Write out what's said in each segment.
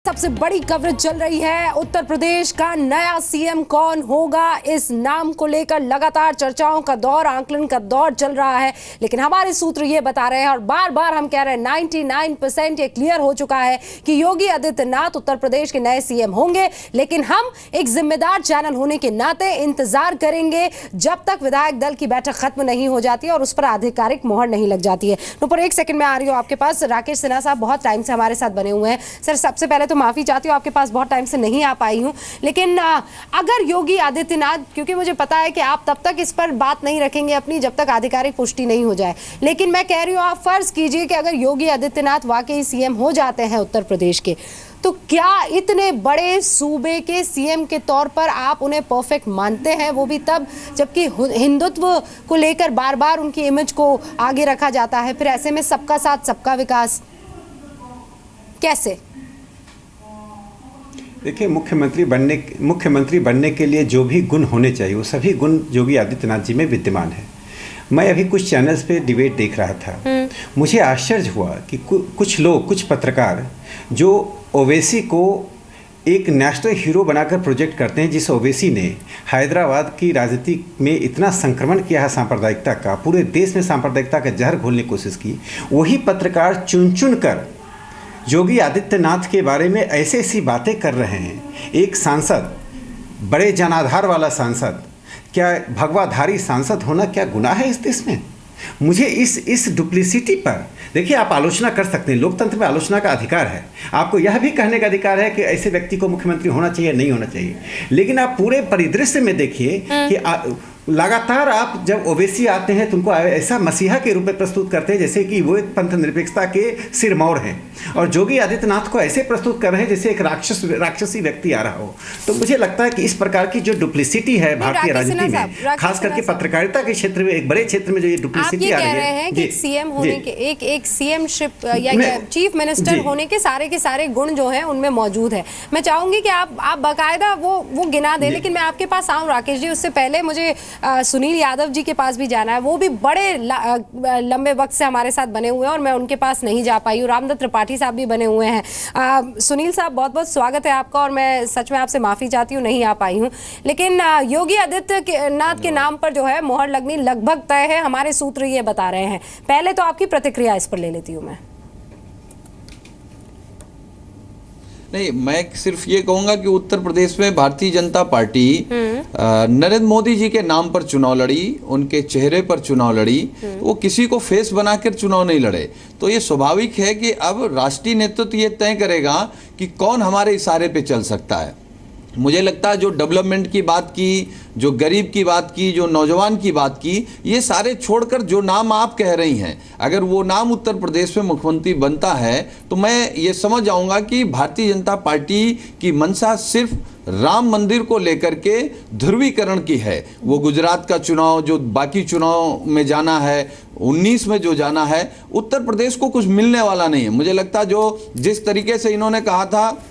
सबसे बड़ी कवरेज चल रही है। उत्तर प्रदेश का नया सीएम कौन होगा, इस नाम को लेकर लगातार चर्चाओं का दौर, आंकलन का दौर चल रहा है। लेकिन हमारे सूत्र ये बता रहे हैं और बार बार हम कह रहे हैं 99% ये क्लियर हो चुका है कि योगी आदित्यनाथ उत्तर प्रदेश के नए सीएम होंगे। लेकिन हम एक जिम्मेदार चैनल होने के नाते इंतजार करेंगे जब तक विधायक दल की बैठक खत्म नहीं हो जाती है और उस पर आधिकारिक मोहर नहीं लग जाती है। ऊपर एक सेकंड में आ रही हूँ आपके पास। राकेश सिन्हा साहब बहुत टाइम से हमारे साथ बने हुए हैं। सर, सबसे पहले तो माफी चाहती हूँ, आपके पास बहुत टाइम से नहीं आ पाई हूँ। लेकिन अगर योगी आदित्यनाथ, क्योंकि मुझे पता है कि आप तब तक इस पर बात नहीं रखेंगे अपनी जब तक आधिकारिक पुष्टि नहीं हो जाए, लेकिन मैं कह रही हूँ आप फर्ज कीजिए कि अगर योगी आदित्यनाथ वाकई सीएम हो जाते हैं उत्तर प्रदेश के, तो क्या इतने बड़े सूबे के सीएम के तौर पर आप उन्हें परफेक्ट मानते हैं, वो भी तब जबकि हिंदुत्व को लेकर बार बार उनकी इमेज को आगे रखा जाता है। फिर ऐसे में सबका साथ सबका विकास कैसे? देखिए, मुख्यमंत्री बनने के लिए जो भी गुण होने चाहिए वो सभी गुण योगी आदित्यनाथ जी में विद्यमान है। मैं अभी कुछ चैनल्स पे डिबेट देख रहा था, मुझे आश्चर्य हुआ कि कुछ लोग, कुछ पत्रकार जो ओवैसी को एक नेशनल हीरो बनाकर प्रोजेक्ट करते हैं, जिस ओवैसी ने हैदराबाद की राजनीति में इतना संक्रमण किया है सांप्रदायिकता का, पूरे देश में सांप्रदायिकता का जहर घोलने की कोशिश की, वही पत्रकार चुन चुन कर योगी आदित्यनाथ के बारे में ऐसी ऐसी बातें कर रहे हैं। एक सांसद, बड़े जनाधार वाला सांसद, क्या भगवाधारी सांसद होना क्या गुनाह है इस देश में? मुझे इस डुप्लिसिटी पर, देखिए, आप आलोचना कर सकते हैं, लोकतंत्र में आलोचना का अधिकार है, आपको यह भी कहने का अधिकार है कि ऐसे व्यक्ति को मुख्यमंत्री होना चाहिए, नहीं होना चाहिए। लेकिन आप पूरे परिदृश्य में देखिए कि लगातार आप जब ओवैसी आते हैं तो उनको ऐसा मसीहा के रूप में प्रस्तुत करते हैं जैसे कि वो एक पंथ निरपेक्षता के सिरमौर हैं, और योगी आदित्यनाथ को ऐसे प्रस्तुत कर रहे हैं जैसे एक राक्षसी व्यक्ति आ रहा हो। तो मुझे लगता है कि इस प्रकार की जो डुप्लिसिटी है भारतीय राजनीति में, खास करके पत्रकारिता के क्षेत्र में, एक बड़े क्षेत्र में जो ये डुप्लिसिटी आ रही है, कि सीएम होने के एक सीएमशिप या चीफ मिनिस्टर होने के सारे गुण जो हैं उनमें मौजूद है। मैं चाहूंगी कि आप बाकायदा वो गिना दें। लेकिन मैं आपके पास आऊं राकेश जी, उससे पहले मुझे सुनील यादव जी के पास भी जाना है। वो भी बड़े लंबे वक्त से हमारे साथ बने हुए हैं और मैं उनके पास नहीं जा पाई हूँ। रामदत्त त्रिपाठी साहब भी बने हुए हैं। सुनील साहब, बहुत बहुत स्वागत है आपका, और मैं सच में आपसे माफी चाहती हूँ, नहीं आ पाई हूँ। लेकिन योगी आदित्यनाथ के नाम पर जो है मोहर लगनी लगभग तय है, हमारे सूत्र ये बता रहे हैं। पहले तो आपकी प्रतिक्रिया इस पर ले लेती हूँ मैं। नहीं, मैं सिर्फ ये कहूंगा कि उत्तर प्रदेश में भारतीय जनता पार्टी नरेंद्र मोदी जी के नाम पर चुनाव लड़ी, उनके चेहरे पर चुनाव लड़ी, वो किसी को फेस बनाकर चुनाव नहीं लड़े। तो ये स्वाभाविक है कि अब राष्ट्रीय नेतृत्व ये तय करेगा कि कौन हमारे इशारे पे चल सकता है। मुझे लगता है जो डेवलपमेंट की बात की, जो गरीब की बात की, जो नौजवान की बात की, ये सारे छोड़कर जो नाम आप कह रही हैं, अगर वो नाम उत्तर प्रदेश में मुख्यमंत्री बनता है तो मैं ये समझ जाऊंगा कि भारतीय जनता पार्टी की मंशा सिर्फ राम मंदिर को लेकर के ध्रुवीकरण की है। वो गुजरात का चुनाव, जो बाकी चुनाव में जाना है, 19 में जो जाना है, उत्तर प्रदेश को कुछ मिलने वाला नहीं है। मुझे लगता है जो जिस तरीके से इन्होंने कहा था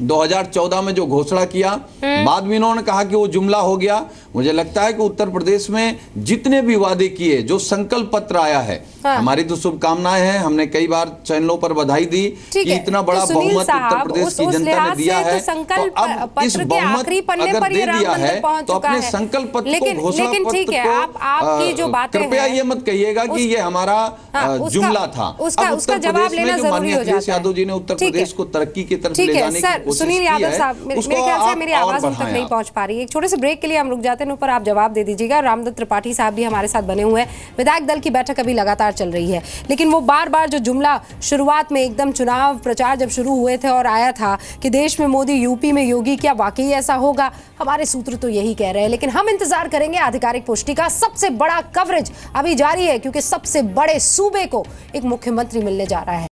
2014 में, जो घोषणा किया, बाद में इन्होंने कहा कि वो जुमला हो गया। मुझे लगता है कि उत्तर प्रदेश में जितने भी वादे किए, जो संकल्प पत्र आया है, हमारी तो शुभकामनाएं हैं। हमने कई बार चैनलों पर बधाई दी कि इतना बड़ा बहुमत उत्तर प्रदेश की जनता ने दिया है। तो अब इस बहुमत अगर दे दिया है तो अपने संकल्प पत्र को, घोषणा पत्र को कृपया ये मत कहिएगा कि ये हमारा जुमला था। उसका जवाब लेना जरूरी हो जाता है। अखिलेश यादव जी ने उत्तर प्रदेश को तरक्की की तरफ ले जाने की कोशिश की है। सुनील यादव साहब, मेरे ख्याल से मेरी आवाज उन तक नहीं पहुंच पा रही है। एक छोटे से ब्रेक के लिए हम रुक जाते हैं, ऊपर आप जवाब दे दीजिएगा। रामदत्त त्रिपाठी साहब भी हमारे साथ बने हुए हैं। विधायक दल की बैठक अभी लगातार चल रही है, लेकिन वो बार बार जो जुमला शुरुआत में एकदम चुनाव प्रचार जब शुरू हुए थे और आया था कि देश में मोदी, यूपी में योगी, क्या वाकई ऐसा होगा? हमारे सूत्र तो यही कह रहे हैं, लेकिन हम इंतजार करेंगे आधिकारिक पुष्टि का। सबसे बड़ा कवरेज अभी जारी है क्योंकि सबसे बड़े सूबे को एक मुख्यमंत्री मिलने जा रहा है।